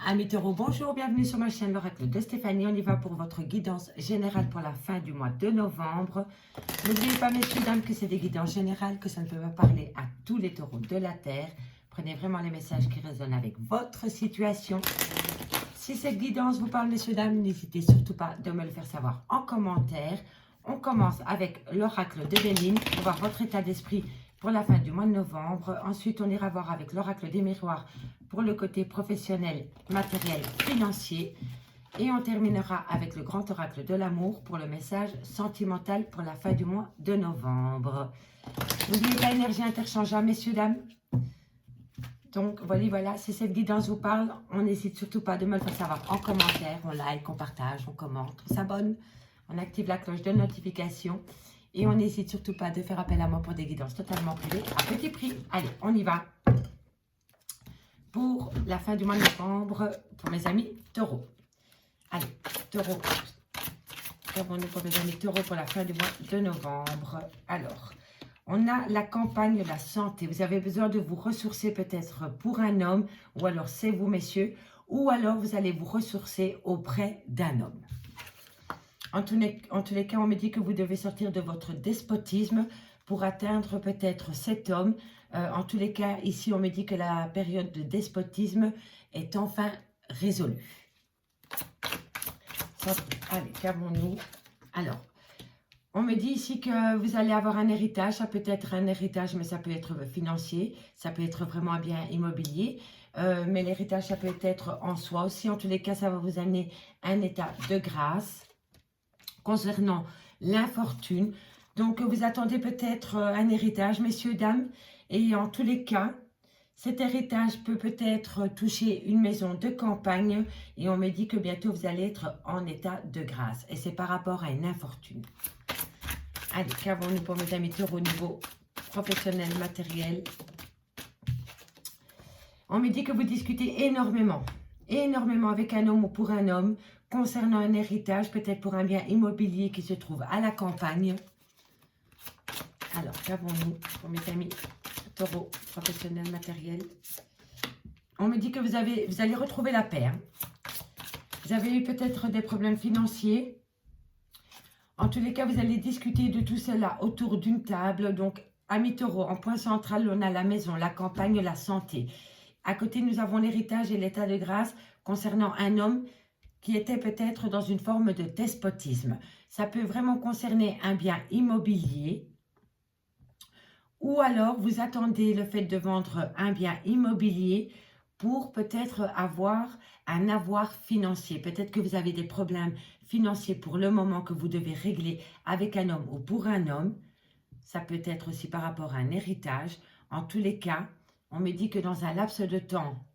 Amis Taureau, bonjour, bienvenue sur ma chaîne l'Oracle de Stéphanie. On y va pour votre guidance générale pour la fin du mois de novembre. N'oubliez pas, messieurs, dames, que c'est des guidances générales, que ça ne peut pas parler à tous les taureaux de la Terre. Prenez vraiment les messages qui résonnent avec votre situation. Si cette guidance vous parle, messieurs, dames, n'hésitez surtout pas de me le faire savoir en commentaire. On commence avec l'Oracle de Béline pour voir votre état d'esprit pour la fin du mois de novembre. Ensuite, on ira voir avec l'Oracle des Miroirs pour le côté professionnel, matériel, financier. Et on terminera avec le grand oracle de l'amour pour le message sentimental pour la fin du mois de novembre. N'oubliez pas, énergie interchangeable, messieurs, dames. Donc, voilà, si cette guidance vous parle, on n'hésite surtout pas de me le faire savoir en commentaire. On like, on partage, on commente, on s'abonne, on active la cloche de notification. Et on n'hésite surtout pas de faire appel à moi pour des guidances totalement privées à petit prix. Allez, on y va. Pour la fin du mois de novembre, pour mes amis taureaux. Allez, taureau. Qu'avons-nous pour mes amis taureaux pour la fin du mois de novembre? Alors, on a la campagne, la santé. Vous avez besoin de vous ressourcer peut-être pour un homme, ou alors c'est vous, messieurs, ou alors vous allez vous ressourcer auprès d'un homme. En tous les cas, on me dit que vous devez sortir de votre despotisme pour atteindre peut-être cet homme. En tous les cas, ici, on me dit que la période de despotisme est enfin résolue. Allez, qu'avons-nous? Alors, on me dit ici que vous allez avoir un héritage. Ça peut être un héritage, mais ça peut être financier. Ça peut être vraiment un bien immobilier. Mais l'héritage, ça peut être en soi aussi. En tous les cas, ça va vous amener un état de grâce concernant l'infortune. Donc, vous attendez peut-être un héritage, messieurs, dames. Et en tous les cas, cet héritage peut peut-être toucher une maison de campagne. Et on me dit que bientôt, vous allez être en état de grâce. Et c'est par rapport à une infortune. Allez, qu'avons-nous pour mes amis taureaux au niveau professionnel, matériel? On me dit que vous discutez énormément avec un homme ou pour un homme, concernant un héritage, peut-être pour un bien immobilier qui se trouve à la campagne. Alors, qu'avons-nous pour mes amis taureaux, professionnel, matériel? On me dit que vous allez retrouver la paix. Hein. Vous avez eu peut-être des problèmes financiers. En tous les cas, vous allez discuter de tout cela autour d'une table. Donc, amis taureaux, en point central, on a la maison, la campagne, la santé. À côté, nous avons l'héritage et l'état de grâce concernant un homme qui était peut-être dans une forme de despotisme. Ça peut vraiment concerner un bien immobilier. Ou alors, vous attendez le fait de vendre un bien immobilier pour peut-être avoir un avoir financier. Peut-être que vous avez des problèmes financiers pour le moment que vous devez régler avec un homme ou pour un homme. Ça peut être aussi par rapport à un héritage. En tous les cas, on me dit que dans un laps de temps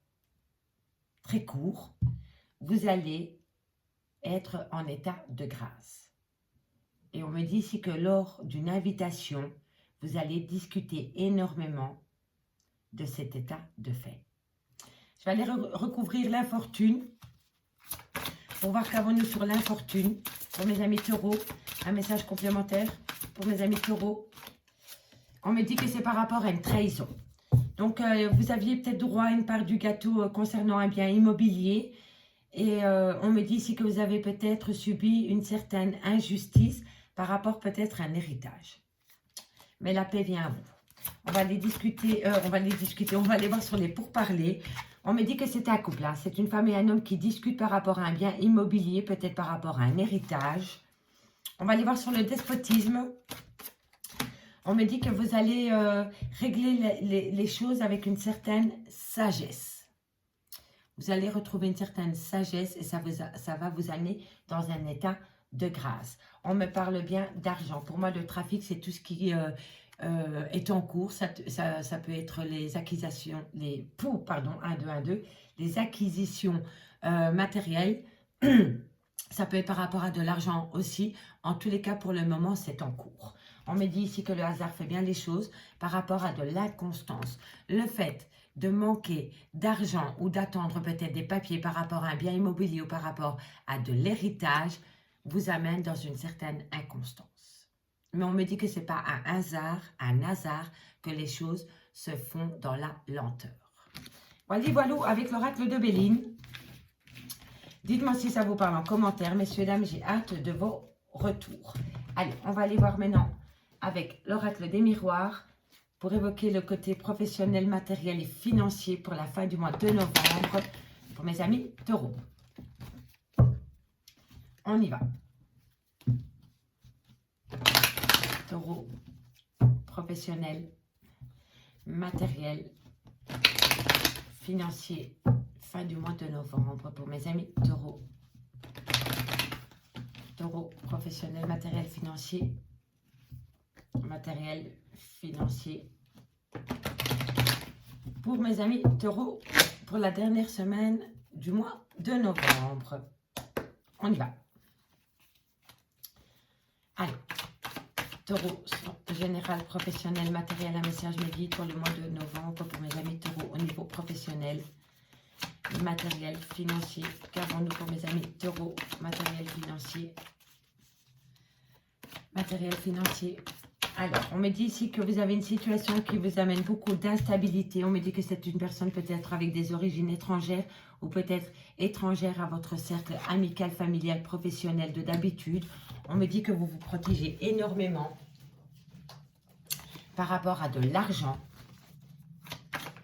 très court, vous allez être en état de grâce. Et on me dit ici que lors d'une invitation, vous allez discuter énormément de cet état de fait. Je vais aller recouvrir l'infortune pour voir qu'avons-nous sur l'infortune. Pour mes amis taureaux, un message complémentaire pour mes amis taureaux. On me dit que c'est par rapport à une trahison. Donc, vous aviez peut-être droit à une part du gâteau concernant un bien immobilier. Et on me dit ici que vous avez peut-être subi une certaine injustice par rapport peut-être à un héritage. Mais la paix vient à vous. On va les discuter, on va aller voir sur les pourparlers. On me dit que c'est un couple, hein. C'est une femme et un homme qui discutent par rapport à un bien immobilier, peut-être par rapport à un héritage. On va aller voir sur le despotisme. On me dit que vous allez régler les choses avec une certaine sagesse. Vous allez retrouver une certaine sagesse et ça va vous amener dans un état de grâce. On me parle bien d'argent. Pour moi, le trafic, c'est tout ce qui est en cours. Ça peut être les acquisitions, les acquisitions matérielles. Ça peut être par rapport à de l'argent aussi. En tous les cas, pour le moment, c'est en cours. On me dit ici que le hasard fait bien les choses par rapport à de l'inconstance. Le fait de manquer d'argent ou d'attendre peut-être des papiers par rapport à un bien immobilier ou par rapport à de l'héritage vous amène dans une certaine inconstance. Mais on me dit que ce n'est pas un hasard que les choses se font dans la lenteur. Voilà, avec l'oracle de Béline. Dites-moi si ça vous parle en commentaire, messieurs, dames, j'ai hâte de vos retours. Allez, on va aller voir maintenant avec l'oracle des miroirs pour évoquer le côté professionnel, matériel et financier pour la fin du mois de novembre pour mes amis taureaux. On y va. Taureau, professionnel, matériel, financier, fin du mois de novembre pour mes amis taureaux. Taureau, professionnel, matériel, financier, pour mes amis taureaux pour la dernière semaine du mois de novembre. On y va. Allez. Taureau, général, professionnel, matériel, un message me guide pour le mois de novembre pour mes amis taureaux au niveau professionnel, matériel, financier. Qu'avons-nous pour mes amis taureaux, matériel, financier, matériel, financier. Alors, on me dit ici que vous avez une situation qui vous amène beaucoup d'instabilité. On me dit que c'est une personne peut-être avec des origines étrangères ou peut-être étrangère à votre cercle amical, familial, professionnel de d'habitude. On me dit que vous vous protégez énormément par rapport à de l'argent.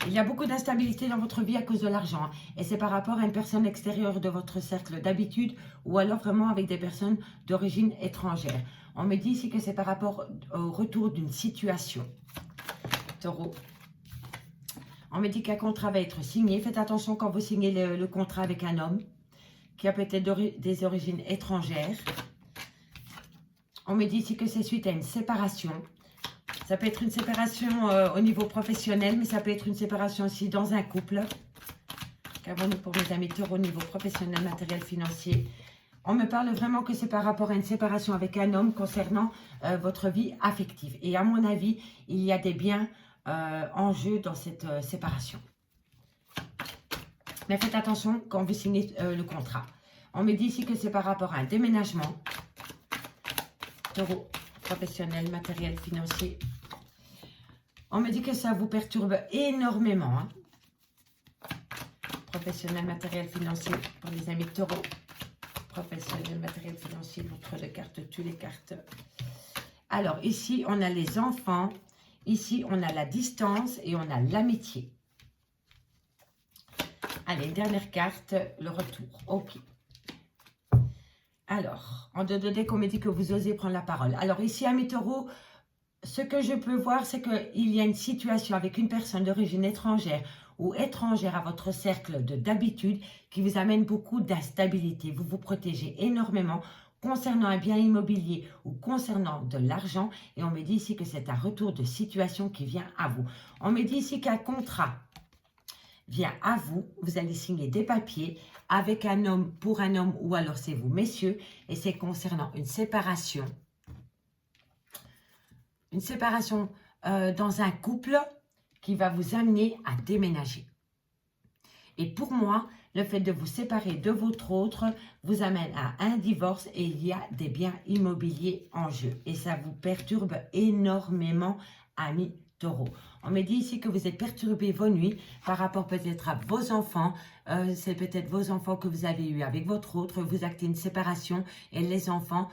Il y a beaucoup d'instabilité dans votre vie à cause de l'argent. Et c'est par rapport à une personne extérieure de votre cercle d'habitude ou alors vraiment avec des personnes d'origine étrangère. On me dit ici que c'est par rapport au retour d'une situation. Taureau. On me dit qu'un contrat va être signé. Faites attention quand vous signez le contrat avec un homme qui a peut-être des origines étrangères. On me dit ici que c'est suite à une séparation. Ça peut être une séparation au niveau professionnel, mais ça peut être une séparation aussi dans un couple. Qu'avons-nous pour mes amis taureaux au niveau professionnel, matériel, financier? On me parle vraiment que c'est par rapport à une séparation avec un homme concernant votre vie affective. Et à mon avis, il y a des biens en jeu dans cette séparation. Mais faites attention quand vous signez le contrat. On me dit ici que c'est par rapport à un déménagement. Taureau, professionnel, matériel, financier. On me dit que ça vous perturbe énormément. Hein. Professionnel, matériel, financier pour les amis taureaux. Professionnel, matériel, financier, votre de cartes, toutes les cartes. Alors, ici, on a les enfants. Ici, on a la distance et on a l'amitié. Allez, dernière carte, le retour. Ok. Alors, en 2 deck, on me dit que vous osez prendre la parole. Alors ici, amis taureaux, ce que je peux voir, c'est qu'il y a une situation avec une personne d'origine étrangère ou étrangère à votre cercle d'habitude qui vous amène beaucoup d'instabilité. Vous vous protégez énormément concernant un bien immobilier ou concernant de l'argent. Et on me dit ici que c'est un retour de situation qui vient à vous. On me dit ici qu'un contrat vient à vous. Vous allez signer des papiers avec un homme, pour un homme, ou alors c'est vous, messieurs. Et c'est concernant une séparation. Une séparation dans un couple qui va vous amener à déménager. Et pour moi, le fait de vous séparer de votre autre vous amène à un divorce et il y a des biens immobiliers en jeu. Et ça vous perturbe énormément, amis taureaux. On me dit ici que vous êtes perturbé vos nuits par rapport peut-être à vos enfants. C'est peut-être vos enfants que vous avez eu avec votre autre. Vous actez une séparation et les enfants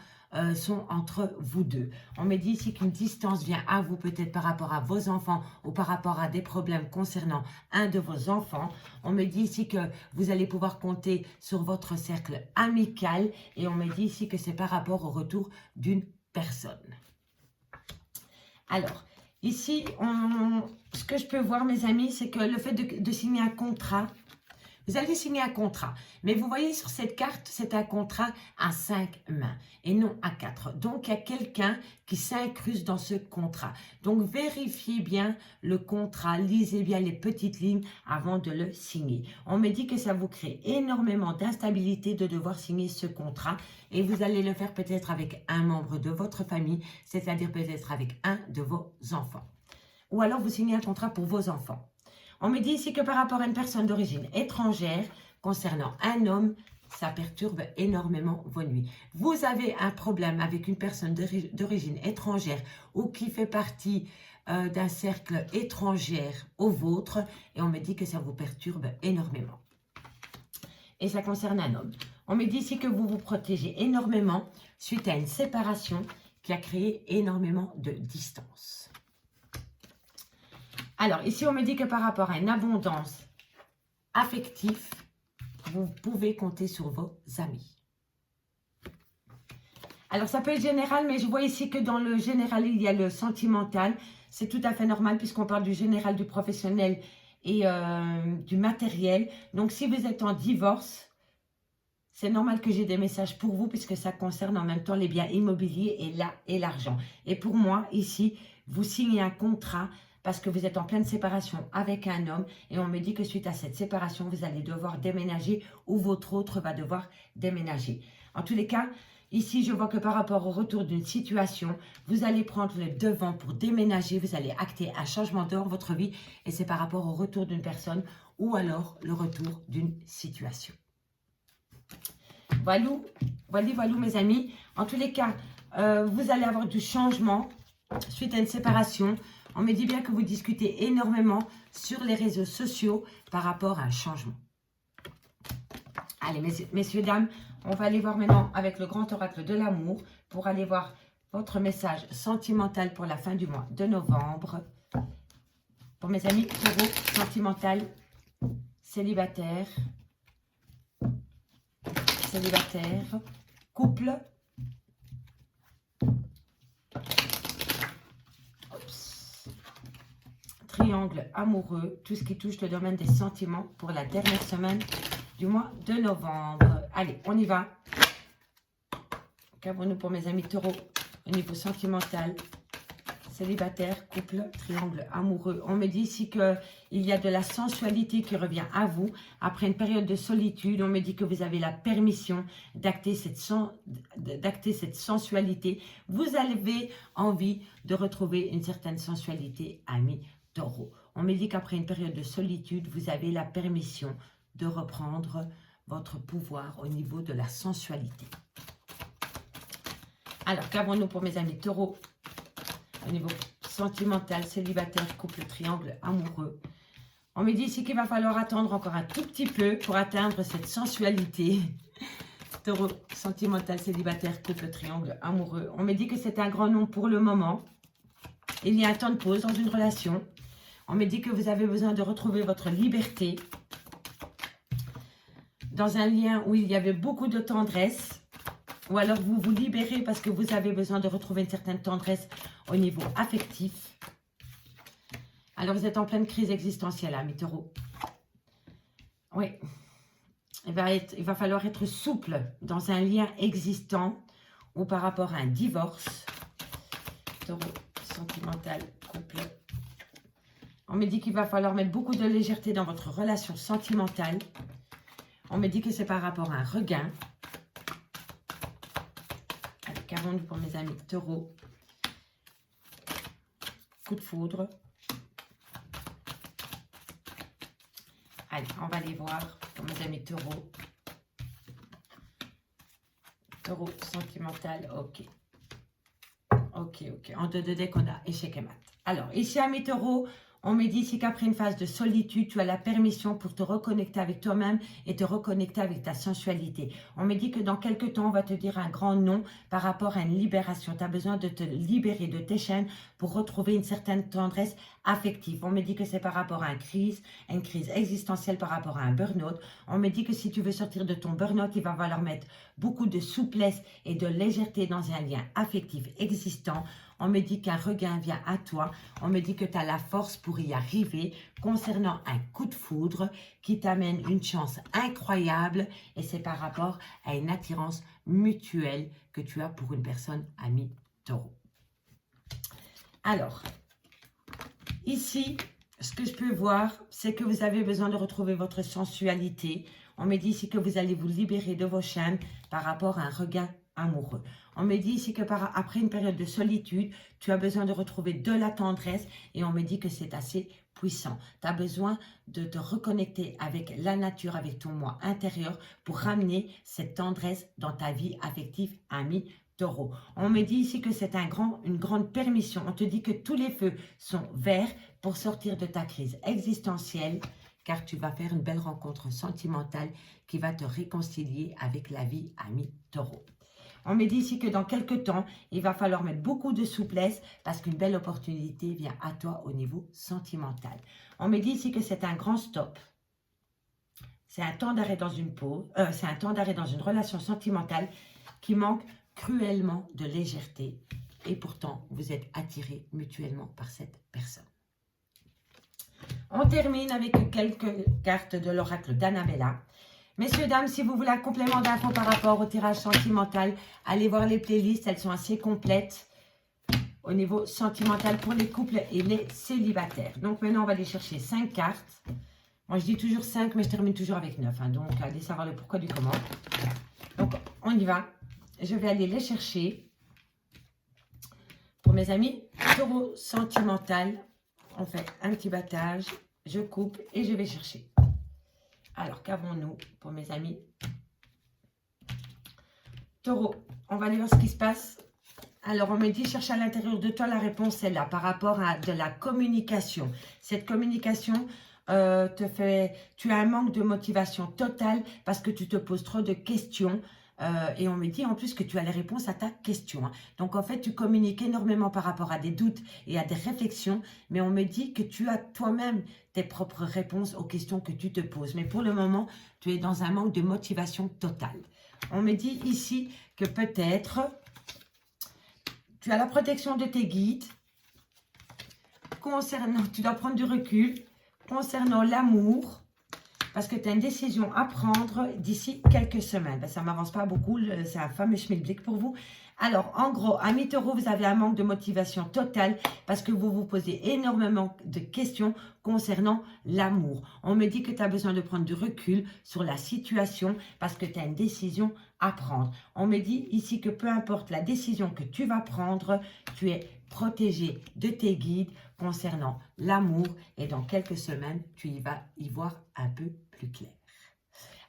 sont entre vous deux. On me dit ici qu'une distance vient à vous peut-être par rapport à vos enfants ou par rapport à des problèmes concernant un de vos enfants. On me dit ici que vous allez pouvoir compter sur votre cercle amical et on me dit ici que c'est par rapport au retour d'une personne. Alors, ici, ce que je peux voir, mes amis, c'est que le fait de signer un contrat, vous allez signer un contrat. Mais vous voyez sur cette carte, c'est un contrat à 5 mains et non à 4. Donc, il y a quelqu'un qui s'incruste dans ce contrat. Donc, vérifiez bien le contrat, lisez bien les petites lignes avant de le signer. On me dit que ça vous crée énormément d'instabilité de devoir signer ce contrat et vous allez le faire peut-être avec un membre de votre famille, c'est-à-dire peut-être avec un de vos enfants. Ou alors, vous signez un contrat pour vos enfants. On me dit ici que par rapport à une personne d'origine étrangère, concernant un homme, ça perturbe énormément vos nuits. Vous avez un problème avec une personne d'origine étrangère ou qui fait partie d'un cercle étranger au vôtre et on me dit que ça vous perturbe énormément. Et ça concerne un homme. On me dit ici que vous vous protégez énormément suite à une séparation qui a créé énormément de distance. Alors, ici, on me dit que par rapport à une abondance affective, vous pouvez compter sur vos amis. Alors, ça peut être général, mais je vois ici que dans le général, il y a le sentimental. C'est tout à fait normal puisqu'on parle du général, du professionnel et du matériel. Donc, si vous êtes en divorce, c'est normal que j'ai des messages pour vous puisque ça concerne en même temps les biens immobiliers et l'argent. Et pour moi, ici, vous signez un contrat parce que vous êtes en pleine séparation avec un homme et on me dit que suite à cette séparation, vous allez devoir déménager ou votre autre va devoir déménager. En tous les cas, ici, je vois que par rapport au retour d'une situation, vous allez prendre le devant pour déménager, vous allez acter un changement dans votre vie et c'est par rapport au retour d'une personne ou alors le retour d'une situation. Voilà, mes amis. En tous les cas, vous allez avoir du changement suite à une séparation. On me dit bien que vous discutez énormément sur les réseaux sociaux par rapport à un changement. Allez, messieurs, dames, on va aller voir maintenant avec le grand oracle de l'amour pour aller voir votre message sentimental pour la fin du mois de novembre. Pour mes amis taureaux, sentimental, célibataire, couple, triangle amoureux, tout ce qui touche le domaine des sentiments pour la dernière semaine du mois de novembre. Allez, on y va. Qu'avons-nous pour mes amis taureaux au niveau sentimental, célibataire, couple, triangle amoureux. On me dit ici qu'il y a de la sensualité qui revient à vous après une période de solitude. On me dit que vous avez la permission d'acter cette sensualité. Vous avez envie de retrouver une certaine sensualité, amis taureaux. On me dit qu'après une période de solitude, vous avez la permission de reprendre votre pouvoir au niveau de la sensualité. Alors, qu'avons-nous pour mes amis taureaux au niveau sentimental, célibataire, couple, triangle amoureux? On me dit ici qu'il va falloir attendre encore un tout petit peu pour atteindre cette sensualité. Taureau, sentimental, célibataire, couple, triangle amoureux. On me dit que c'est un grand nom pour le moment. Il y a un temps de pause dans une relation. On me dit que vous avez besoin de retrouver votre liberté dans un lien où il y avait beaucoup de tendresse. Ou alors vous vous libérez parce que vous avez besoin de retrouver une certaine tendresse au niveau affectif. Alors vous êtes en pleine crise existentielle, amis taureaux. Oui. Il va falloir être souple dans un lien existant ou par rapport à un divorce. Taureau, sentimental, couple. On me dit qu'il va falloir mettre beaucoup de légèreté dans votre relation sentimentale. On me dit que c'est par rapport à un regain. Allez, qu'avons-nous pour mes amis taureaux? Coup de foudre. Allez, on va les voir pour mes amis taureaux. Taureau sentimental, ok. Ok. En 2 de deck, on a échec et mat. Alors, ici, amis taureaux, on me dit ici qu'après une phase de solitude, tu as la permission pour te reconnecter avec toi-même et te reconnecter avec ta sensualité. On me dit que dans quelques temps, on va te dire un grand non par rapport à une libération. Tu as besoin de te libérer de tes chaînes pour retrouver une certaine tendresse affective. On me dit que c'est par rapport à une crise existentielle par rapport à un burn-out. On me dit que si tu veux sortir de ton burn-out, il va falloir mettre beaucoup de souplesse et de légèreté dans un lien affectif existant. On me dit qu'un regain vient à toi. On me dit que tu as la force pour y arriver concernant un coup de foudre qui t'amène une chance incroyable. Et c'est par rapport à une attirance mutuelle que tu as pour une personne, ami taureau. Alors, ici, ce que je peux voir, c'est que vous avez besoin de retrouver votre sensualité. On me dit ici que vous allez vous libérer de vos chaînes par rapport à un regain amoureux. On me dit ici que après une période de solitude, tu as besoin de retrouver de la tendresse et on me dit que c'est assez puissant. Tu as besoin de te reconnecter avec la nature, avec ton moi intérieur pour ramener cette tendresse dans ta vie affective, ami taureau. On me dit ici que c'est une grande permission. On te dit que tous les feux sont verts pour sortir de ta crise existentielle car tu vas faire une belle rencontre sentimentale qui va te réconcilier avec la vie, ami Taureau. On me dit ici que dans quelques temps, il va falloir mettre beaucoup de souplesse parce qu'une belle opportunité vient à toi au niveau sentimental. On me dit ici que c'est un grand stop. C'est un temps d'arrêt dans une pause, c'est un temps d'arrêt dans une relation sentimentale qui manque cruellement de légèreté. Et pourtant, vous êtes attirés mutuellement par cette personne. On termine avec quelques cartes de l'oracle d'Annabella. Messieurs, dames, si vous voulez un complément d'infos par rapport au tirage sentimental, allez voir les playlists, elles sont assez complètes au niveau sentimental pour les couples et les célibataires. Donc maintenant, on va aller chercher 5 cartes. Moi, je dis toujours 5, mais je termine toujours avec 9. Hein, donc, allez savoir le pourquoi du comment. Donc, on y va. Je vais aller les chercher. Pour mes amis, Taureau sentimental, on fait un petit battage, je coupe et je vais chercher. Alors, qu'avons-nous pour mes amis Taureau, on va aller voir ce qui se passe. Alors, on me dit, cherche à l'intérieur de toi, la réponse est là, par rapport à de la communication. Cette communication tu as un manque de motivation totale parce que tu te poses trop de questions. Et on me dit en plus que tu as les réponses à ta question. Hein. Donc, en fait, tu communiques énormément par rapport à des doutes et à des réflexions. Mais on me dit que tu as toi-même tes propres réponses aux questions que tu te poses. Mais pour le moment, tu es dans un manque de motivation totale. On me dit ici que peut-être tu as la protection de tes guides. Tu dois prendre du recul concernant l'amour. Parce que tu as une décision à prendre d'ici quelques semaines. Ben, ça ne m'avance pas beaucoup, c'est un fameux schmilblick pour vous. Alors, en gros, amis Taureau, vous avez un manque de motivation totale parce que vous vous posez énormément de questions concernant l'amour. On me dit que tu as besoin de prendre du recul sur la situation parce que tu as une décision à prendre. On me dit ici que peu importe la décision que tu vas prendre, tu es protégé de tes guides concernant l'amour et dans quelques semaines, tu vas y voir un peu plus clair.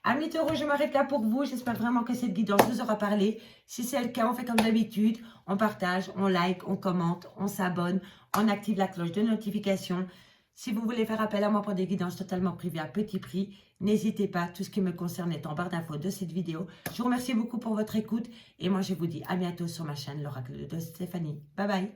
Amis Taureau, je m'arrête là pour vous. J'espère vraiment que cette guidance vous aura parlé. Si c'est le cas, on fait comme d'habitude. On partage, on like, on commente, on s'abonne, on active la cloche de notification. Si vous voulez faire appel à moi pour des guidances totalement privées à petit prix, n'hésitez pas. Tout ce qui me concerne est en barre d'infos de cette vidéo. Je vous remercie beaucoup pour votre écoute. Et moi, je vous dis à bientôt sur ma chaîne, l'Oracle de Stéphanie. Bye bye.